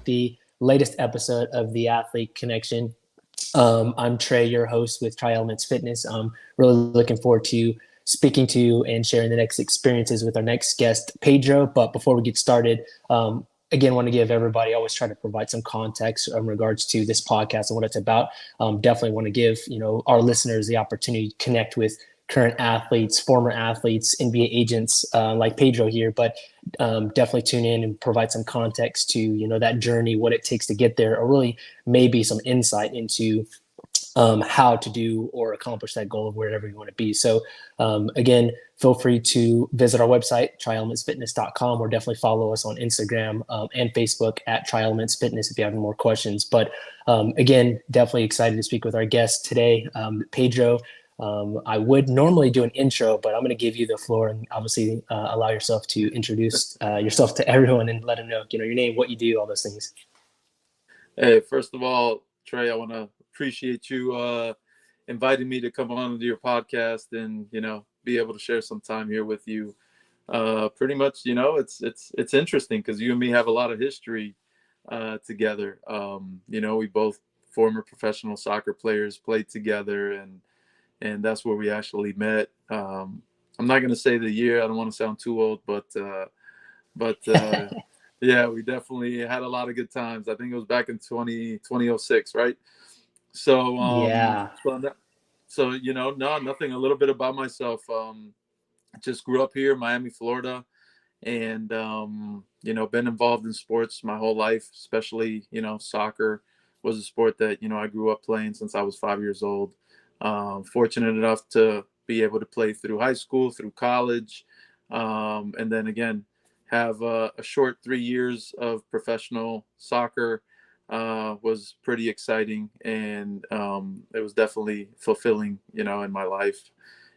the latest episode of the Athlete Connection. I'm Trey, your host with Tri Elements Fitness. I'm really looking forward to speaking to and sharing the next experiences with our next guest, Pedro. But before we get started, again, want to give everybody, I always try to provide some context in regards to this podcast and what it's about. Definitely want to give, our listeners the opportunity to connect with current athletes, former athletes, NBA agents like Pedro here, but definitely tune in and provide some context to, that journey, what it takes to get there, or really maybe some insight into how to do or accomplish that goal of wherever you want to be. So again, feel free to visit our website, trielementsfitness.com, or definitely follow us on Instagram and Facebook at trielementsfitness if you have any more questions. But again, definitely excited to speak with our guest today, Pedro. I would normally do an intro, but I'm going to give you the floor and obviously allow yourself to introduce yourself to everyone and let them know, your name, what you do, all those things. Hey, first of all, Trey, I want to appreciate you inviting me to come on to your podcast and, be able to share some time here with you. Pretty much, it's interesting because you and me have a lot of history together. We both former professional soccer players, played together, and that's where we actually met. I'm not going to say the year. I don't want to sound too old, but yeah, we definitely had a lot of good times. I think it was back in 2006, right? So, Yeah. nothing, a little bit about myself. Just grew up here, Miami, Florida, and, been involved in sports my whole life, especially, soccer was a sport that, I grew up playing since I was 5 years old. Fortunate enough to be able to play through high school, through college, and then again, have a short 3 years of professional soccer. Was pretty exciting, and it was definitely fulfilling, in my life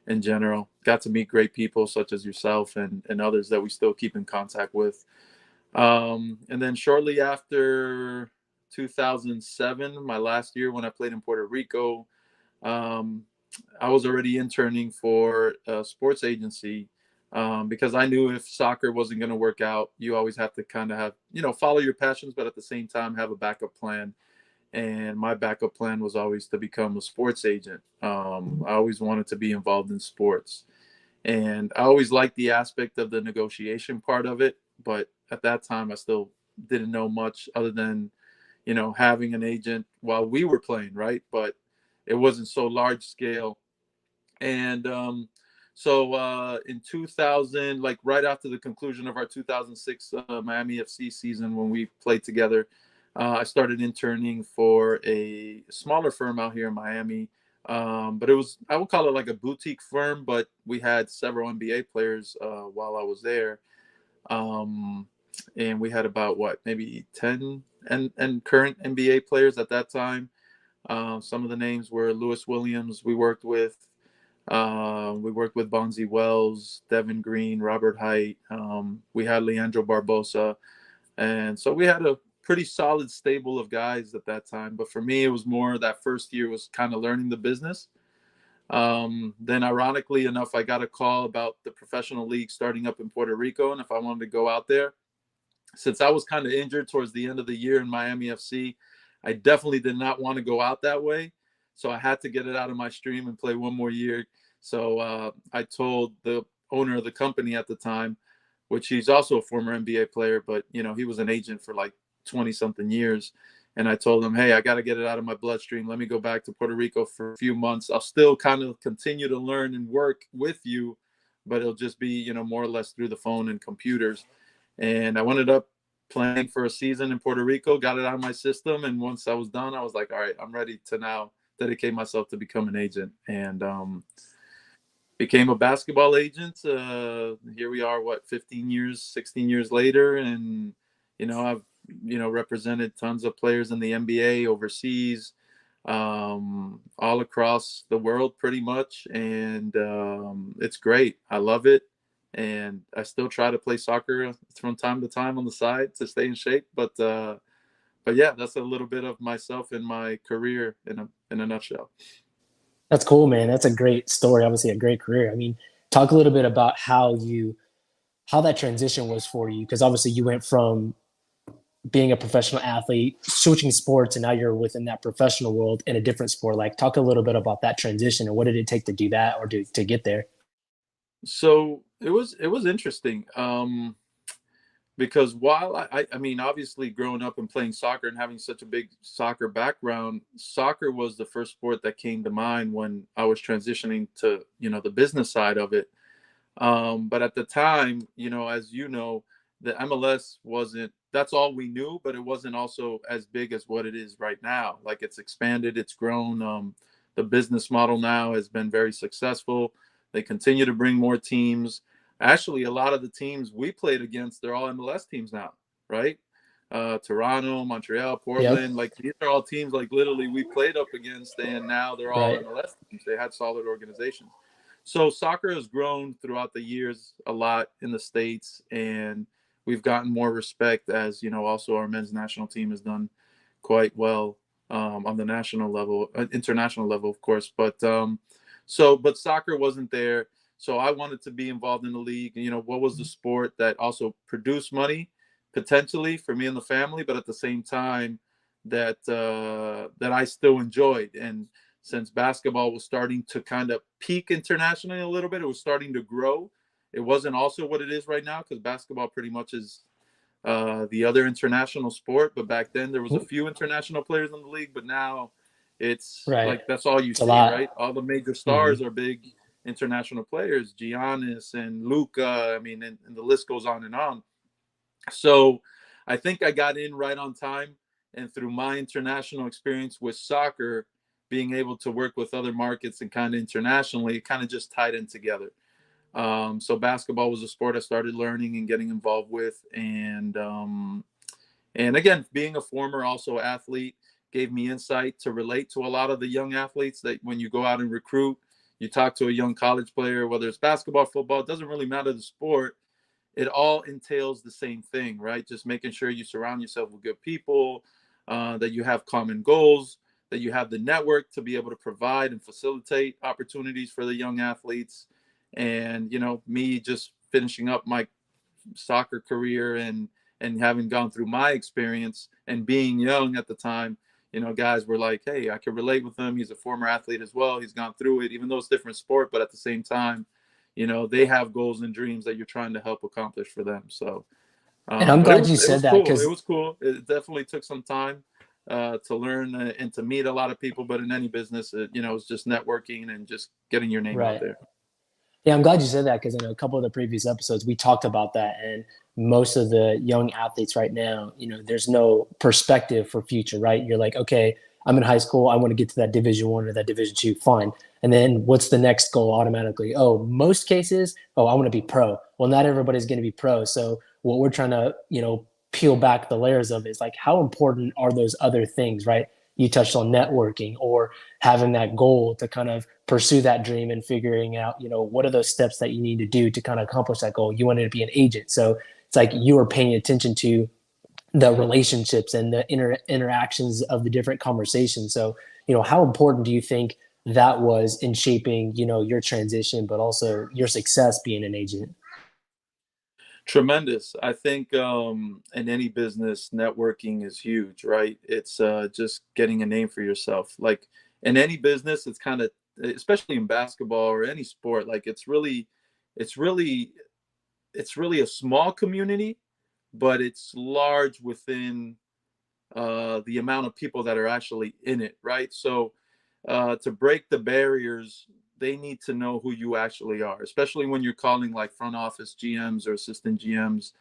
in general. Got to meet great people such as yourself and others that we still keep in contact with. And then shortly after 2007, my last year when I played in Puerto Rico, I was already interning for a sports agency because I knew if soccer wasn't going to work out, you always have to kind of have, follow your passions, but at the same time have a backup plan. And my backup plan was always to become a sports agent. I always wanted to be involved in sports. And I always liked the aspect of the negotiation part of it. But at that time, I still didn't know much other than, having an agent while we were playing, right? But it wasn't so large scale. And so in 2000, like right after the conclusion of our 2006 Miami FC season, when we played together, I started interning for a smaller firm out here in Miami. But it was, I would call it like a boutique firm, but we had several NBA players while I was there. And we had about maybe 10 and current NBA players at that time. Some of the names were Lewis Williams. We worked with Bonzi Wells, Devin Green, Robert Height. We had Leandro Barbosa. And so we had a pretty solid stable of guys at that time. But for me, it was more that first year was kind of learning the business. Then ironically enough, I got a call about the professional league starting up in Puerto Rico and if I wanted to go out there. Since I was kind of injured towards the end of the year in Miami FC, I definitely did not want to go out that way. So I had to get it out of my stream and play one more year. So I told the owner of the company at the time, which he's also a former NBA player, but, he was an agent for like 20 something years. And I told him, hey, I got to get it out of my bloodstream. Let me go back to Puerto Rico for a few months. I'll still kind of continue to learn and work with you, but it'll just be, more or less through the phone and computers. And I ended up playing for a season in Puerto Rico, got it out of my system. And once I was done, I was like, all right, I'm ready to now dedicate myself to become an agent. And became a basketball agent. Here we are, 15 years, 16 years later. And, I've, represented tons of players in the NBA overseas, all across the world pretty much. And it's great. I love it. And I still try to play soccer from time to time on the side to stay in shape. But yeah, that's a little bit of myself and my career in a nutshell. That's cool, man. That's a great story. Obviously a great career. I mean, talk a little bit about how that transition was for you. Cause obviously you went from being a professional athlete, switching sports, and now you're within that professional world in a different sport. Like, talk a little bit about that transition and what did it take to do that or to get there? So it was interesting. Because while I mean, obviously growing up and playing soccer and having such a big soccer background, soccer was the first sport that came to mind when I was transitioning to, the business side of it. But at the time, as you know, the MLS wasn't, that's all we knew, but it wasn't also as big as what it is right now. Like, it's expanded, it's grown. The business model now has been very successful. They continue to bring more teams. Actually, a lot of the teams we played against, they're all MLS teams now, right? Toronto, Montreal, Yep. Portland, like these are all teams like literally we played up against, and now they're all Right. MLS teams. They had solid organizations. So soccer has grown throughout the years a lot in the States, and we've gotten more respect as, also our men's national team has done quite well on the national level, international level, of course. But soccer wasn't there. So I wanted to be involved in the league. What was the sport that also produced money potentially for me and the family, but at the same time that I still enjoyed. And since basketball was starting to kind of peak internationally a little bit, it was starting to grow. It wasn't also what it is right now, because basketball pretty much is the other international sport. But back then there was a few international players in the league, but now it's Right. like that's all you It's a see, right? lot. All the major Mm-hmm. stars are big international players, Giannis and Luca. I mean, and the list goes on and on. So I think I got in right on time. And through my international experience with soccer, being able to work with other markets and kind of internationally, it kind of just tied in together. So basketball was a sport I started learning and getting involved with. And again, being a former also athlete gave me insight to relate to a lot of the young athletes that when you go out and recruit, you talk to a young college player, whether it's basketball, football, it doesn't really matter the sport. It all entails the same thing, right? Just making sure you surround yourself with good people, that you have common goals, that you have the network to be able to provide and facilitate opportunities for the young athletes. And, me just finishing up my soccer career and having gone through my experience and being young at the time, guys were like, hey, I can relate with him. He's a former athlete as well. He's gone through it, even though it's a different sport, but at the same time, they have goals and dreams that you're trying to help accomplish for them. So, And I'm but it glad was you it said was that cool. It because was cool. It definitely took some time to learn and to meet a lot of people. But in any business, it's just networking and just getting your name out right. there. Yeah, I'm glad you said that because in a couple of the previous episodes we talked about that, and most of the young athletes right now, there's no perspective for future, right? You're like, okay, I'm in high school, I want to get to that Division 1 or that Division 2, fine. And then what's the next goal automatically? Oh, most cases, oh, I want to be pro. Well, not everybody's going to be pro. So what we're trying to, peel back the layers of is like, how important are those other things, right? You touched on networking or having that goal to kind of pursue that dream and figuring out, what are those steps that you need to do to kind of accomplish that goal. You wanted to be an agent. So it's like you are paying attention to the relationships and the interactions of the different conversations. So, how important do you think that was in shaping, your transition, but also your success being an agent? Tremendous. I think in any business, networking is huge, right? It's just getting a name for yourself. Like in any business, it's kind of, especially in basketball or any sport, like it's really, it's really a small community, but it's large within the amount of people that are actually in it, right? So to break the barriers, they need to know who you actually are, especially when you're calling like front office GMs or assistant GMs.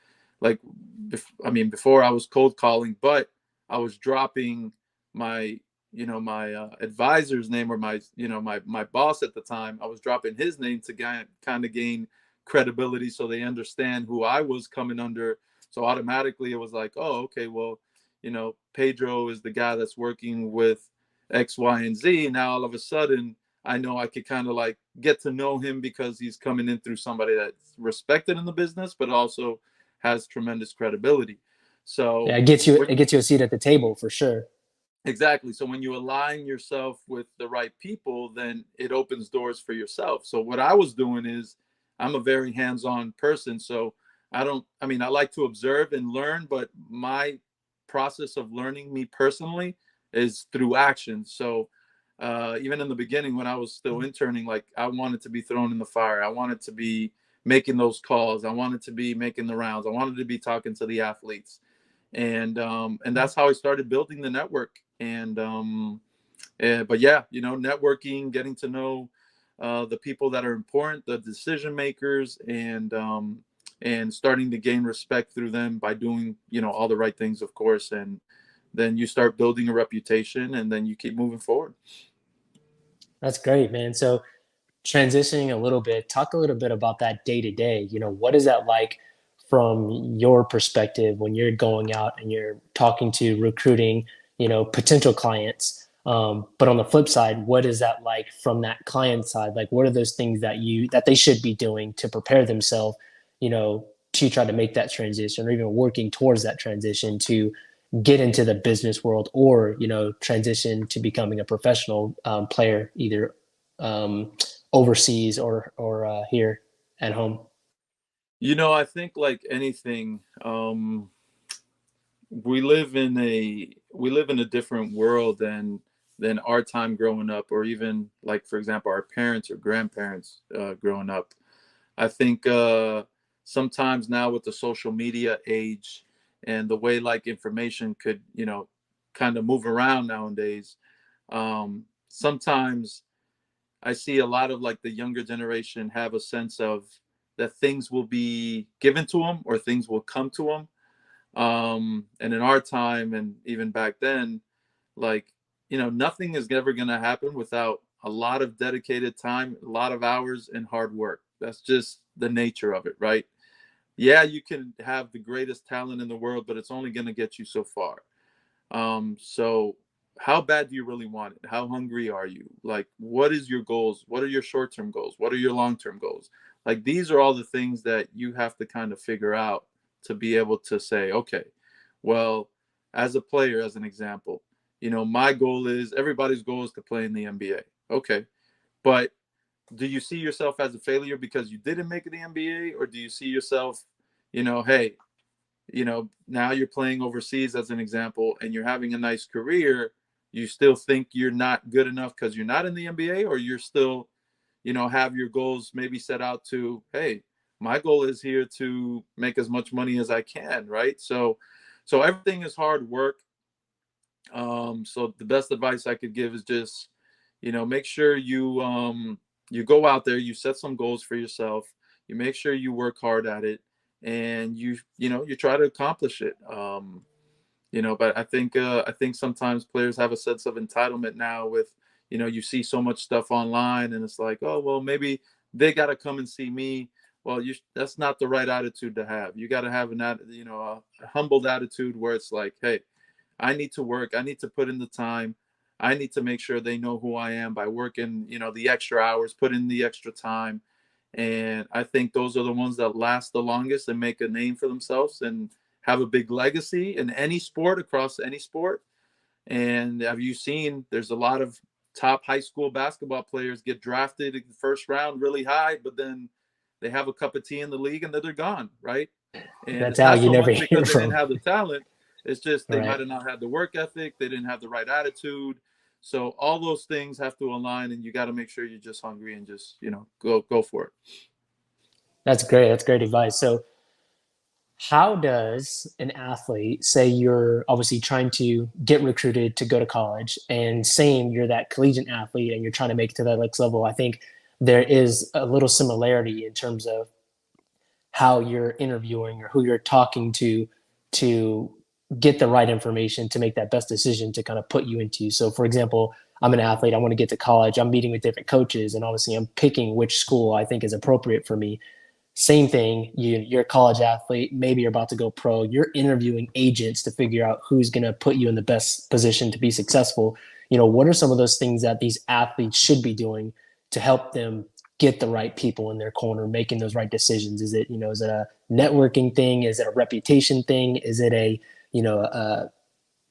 Like, before I was cold calling, but I was dropping my, my advisor's name or my, my boss at the time. I was dropping his name to kind of gain credibility, so they understand who I was coming under. So automatically it was like, oh, okay, well, Pedro is the guy that's working with X, Y, and Z. Now all of a sudden, I know I could kind of like get to know him because he's coming in through somebody that's respected in the business, but also has tremendous credibility. Yeah, So it gets you a seat at the table for sure. exactly. So when you align yourself with the right people, then it opens doors for yourself. So what I was doing is I'm a very hands-on person. So I like to observe and learn, but my process of learning me personally is through action. So even in the beginning when I was still interning, like I wanted to be thrown in the fire. I wanted to be making those calls. I wanted to be making the rounds. I wanted to be talking to the athletes. And that's how I started building the network. But yeah, networking, getting to know the people that are important, the decision makers, and starting to gain respect through them by doing, all the right things, of course. And then you start building a reputation, and then you keep moving forward. That's great, man. So transitioning a little bit, talk a little bit about that day to day. What is that like from your perspective when you're going out and you're talking to recruiting, potential clients? But on the flip side, what is that like from that client side? Like, what are those things that they should be doing to prepare themselves, to try to make that transition or even working towards that transition to get into the business world or, transition to becoming a professional player, either um, overseas or here at home. I think like anything, we live in a different world than our time growing up, or even like, for example, our parents or grandparents growing up. I think sometimes now with the social media age and the way like information could, kind of move around nowadays, sometimes I see a lot of like the younger generation have a sense of that things will be given to them or things will come to them. And in our time, and even back then, like, nothing is ever going to happen without a lot of dedicated time, a lot of hours, and hard work. That's just the nature of it, right? Yeah, you can have the greatest talent in the world, but it's only going to get you so far. So how bad do you really want it? How hungry are you? Like, what is your goals? What are your short-term goals? What are your long-term goals? Like, these are all the things that you have to kind of figure out to be able to say, okay, well, as a player, as an example, my goal is, everybody's goal is to play in the NBA. Okay. But do you see yourself as a failure because you didn't make it the NBA? Or do you see yourself, hey, now you're playing overseas, as an example, and you're having a nice career, you still think you're not good enough because you're not in the NBA? Or you're still, have your goals maybe set out to, hey, my goal is here to make as much money as I can, right? So everything is hard work. So the best advice I could give is just, make sure you go out there, you set some goals for yourself, you make sure you work hard at it, and you try to accomplish it. But I think sometimes players have a sense of entitlement now with, you see so much stuff online, and it's like, oh well, maybe they got to come and see me. Well, that's not the right attitude to have. You got to have a humbled attitude where it's like, hey, I need to work. I need to put in the time. I need to make sure they know who I am by working, the extra hours, put in the extra time. And I think those are the ones that last the longest and make a name for themselves and have a big legacy in any sport, across any sport. And have you seen, there's a lot of top high school basketball players get drafted in the first round really high, but then they have a cup of tea in the league and then they're gone, right? And That's it's how not you so never much hear because they didn't from. have the talent. It's just they might Right. have not had the work ethic. They didn't have the right attitude. So all those things have to align, and you got to make sure you're just hungry and just go for it. That's great. That's great advice. So how does an athlete, say you're obviously trying to get recruited to go to college, and same, you're that collegiate athlete and you're trying to make it to that next level? I think there is a little similarity in terms of how you're interviewing or who you're talking to get the right information to make that best decision to kind of put you into. So, for example, I'm an athlete, I want to get to college, I'm meeting with different coaches, and obviously I'm picking which school I think is appropriate for me. Same thing, you're a college athlete, maybe you're about to go pro, you're interviewing agents to figure out who's going to put you in the best position to be successful. What are some of those things that these athletes should be doing to help them get the right people in their corner, making those right decisions? Is it a networking thing? Is it a reputation thing? Is it a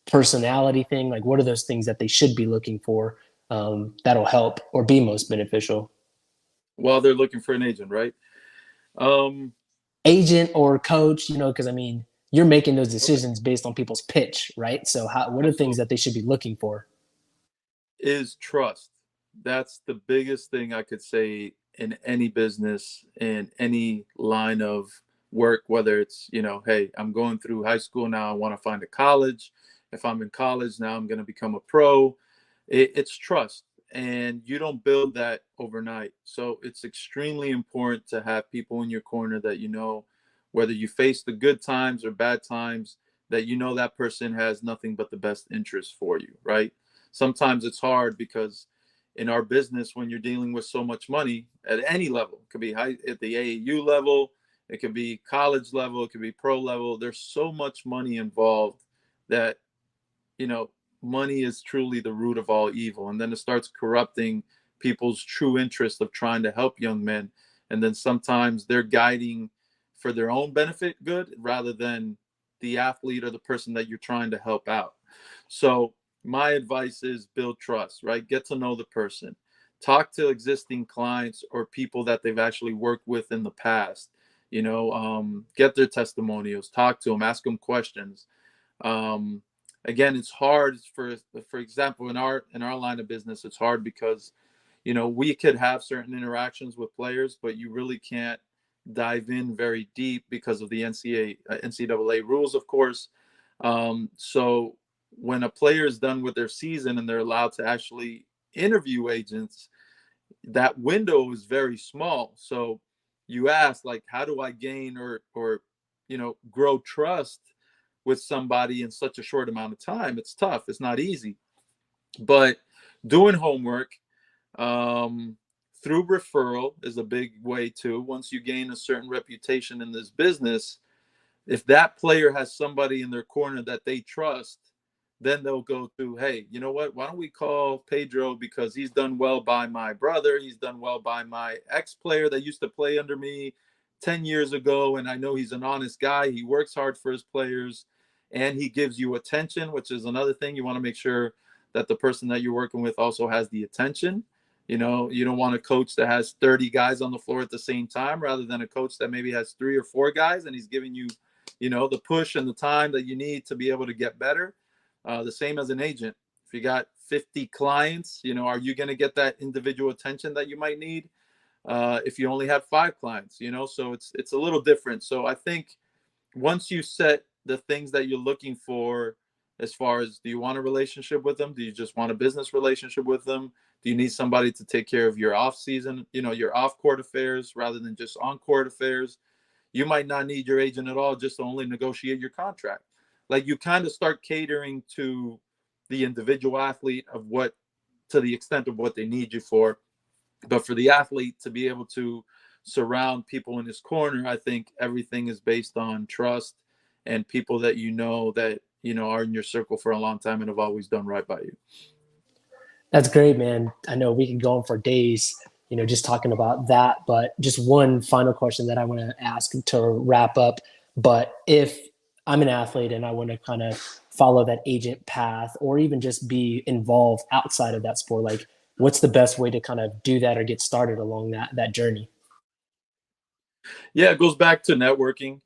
personality thing? Like, what are those things that they should be looking for, that'll help or be most beneficial? While they're looking for an agent, right? Um, Agent or coach, because I mean, you're making those Okay. decisions based on people's pitch, right? So what are things Absolutely. that they should be looking for? Is trust. That's the biggest thing I could say in any business, in any line of work, whether it's, hey, I'm going through high school now, I want to find a college. If I'm in college now, I'm going to become a pro. It's trust. And you don't build that overnight. So it's extremely important to have people in your corner that whether you face the good times or bad times, that that person has nothing but the best interest for you, right? Sometimes it's hard because in our business, when you're dealing with so much money at any level, it could be high at the AAU level, it could be college level, it could be pro level. There's so much money involved that, you know, money is truly the root of all evil. And then it starts corrupting people's true interest of trying to help young men. And then sometimes they're guiding for their own benefit good rather than the athlete or the person that you're trying to help out. So my advice is build trust, right? Get to know the person. Talk to existing clients or people that they've actually worked with in the past. Get their testimonials, talk to them, ask them questions. Um, Again, it's hard for example, in our line of business, it's hard because we could have certain interactions with players, but you really can't dive in very deep because of the NCAA rules, of course. So when a player is done with their season and they're allowed to actually interview agents, that window is very small. So you ask, like, how do I gain or grow trust with somebody in such a short amount of time? It's tough. It's not easy. But doing homework, um, through referral is a big way too. Once you gain a certain reputation in this business, if that player has somebody in their corner that they trust, then they'll go to, hey, you know what? Why don't we call Pedro because he's done well by my brother. He's done well by my ex-player that used to play under me 10 years ago. And I know he's an honest guy. He works hard for his players and he gives you attention, which is another thing. You want to make sure that the person that you're working with also has the attention. You don't want a coach that has 30 guys on the floor at the same time rather than a coach that maybe has 3 or 4 guys and he's giving you the push and the time that you need to be able to get better. The same as an agent. If you got 50 clients, are you going to get that individual attention that you might need? If you only have 5 clients, so it's a little different. So I think once you set the things that you're looking for, as far as, do you want a relationship with them? Do you just want a business relationship with them? Do you need somebody to take care of your off season, your off court affairs rather than just on court affairs? You might not need your agent at all, just to only negotiate your contract. Like, you kind of start catering to the individual athlete to the extent of what they need you for. But for the athlete to be able to surround people in his corner, I think everything is based on trust and people that are in your circle for a long time and have always done right by you. That's great, man. I know we can go on for days, just talking about that. But just one final question that I want to ask to wrap up. But if I'm an athlete and I want to kind of follow that agent path or even just be involved outside of that sport, like what's the best way to kind of do that or get started along that journey? Yeah, it goes back to networking.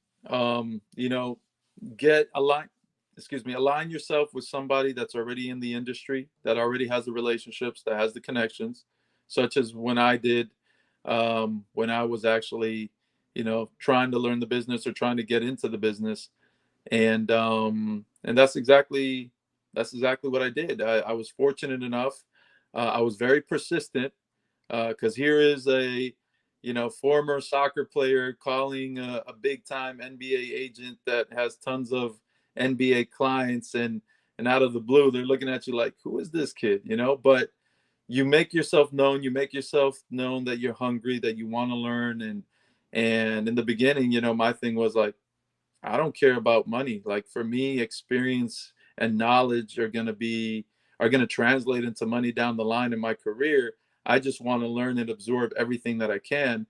Get align excuse me Align yourself with somebody that's already in the industry, that already has the relationships, that has the connections, such as when I did, when I was actually trying to learn the business or trying to get into the business. And that's exactly what I did. I was fortunate enough. I was very persistent, because here is a former soccer player calling a big time NBA agent that has tons of NBA clients, and out of the blue they're looking at you like, who is this kid? But you make yourself known. You make yourself known that you're hungry, that you want to learn. And in the beginning, my thing was like, I don't care about money. Like, for me, experience and knowledge are going to translate into money down the line in my career. I just want to learn and absorb everything that I can.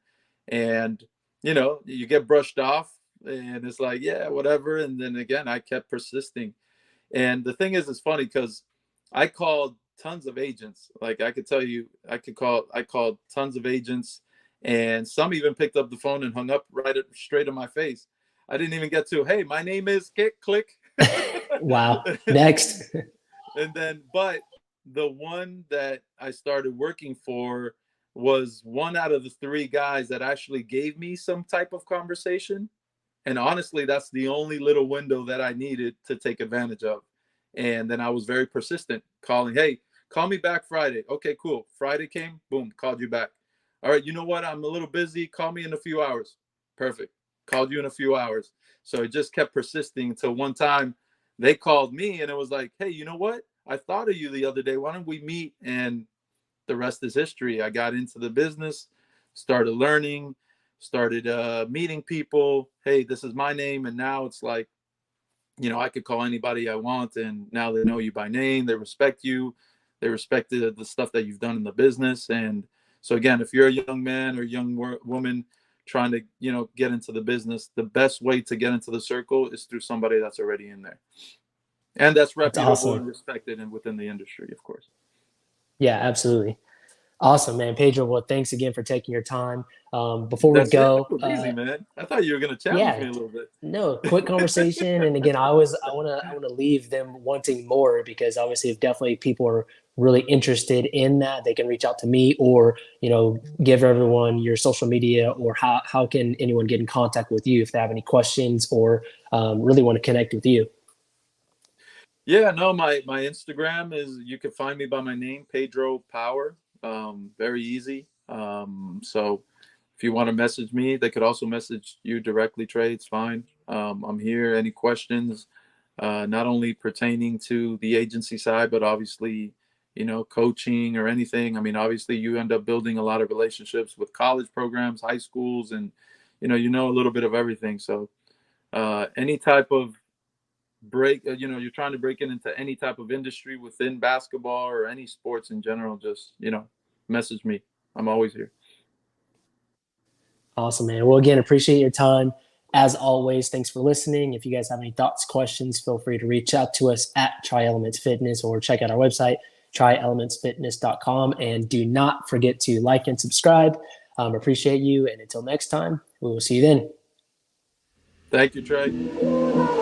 And you get brushed off and it's like, yeah, whatever. And then again, I kept persisting. And the thing is, it's funny because I called tons of agents. Like, I could tell you, I called tons of agents, and some even picked up the phone and hung up straight in my face. I didn't even get to, hey, my name is Kick Click. Wow. Next. And then, but the one that I started working for was one out of the three guys that actually gave me some type of conversation. And honestly, that's the only little window that I needed to take advantage of. And then I was very persistent, calling, hey, call me back Friday. Okay, cool. Friday came, boom, called you back. All right, you know what? I'm a little busy. Call me in a few hours. Perfect. Called you in a few hours. So it just kept persisting until one time they called me and it was like, hey, you know what? I thought of you the other day. Why don't we meet? And the rest is history. I got into the business, started learning, started meeting people. Hey, this is my name. And now it's like, I could call anybody I want. And now they know you by name. They respect you. They respect the stuff that you've done in the business. And so, again, if you're a young man or young woman trying to, get into the business, the best way to get into the circle is through somebody that's already in there. And that's That's reputable awesome. and respected and within the industry, of course. Yeah, absolutely. Awesome, man. Pedro, well, thanks again for taking your time. Before we That's it. That go, was easy, man. I thought you were going to challenge yeah, me a little bit. no, quick conversation. And again, I want to leave them wanting more because obviously if definitely people are really interested in that, they can reach out to me or, give everyone your social media or how can anyone get in contact with you if they have any questions or really want to connect with you. Yeah, no, my Instagram is, you can find me by my name, Pedro Power. Very easy. So if you want to message me, they could also message you directly, Trey. It's fine. I'm here. Any questions, not only pertaining to the agency side, but obviously, coaching or anything. I mean, obviously, you end up building a lot of relationships with college programs, high schools, and a little bit of everything. So any type of you're trying to break into any type of industry within basketball or any sports in general, just message me. I'm always here. Awesome, man. Well, again, appreciate your time. As always, thanks for listening. If you guys have any thoughts, questions, feel free to reach out to us at Try Elements Fitness or check out our website, tryelementsfitness.com. And do not forget to like and subscribe. Appreciate you. And until next time, we will see you then. Thank you, Trey.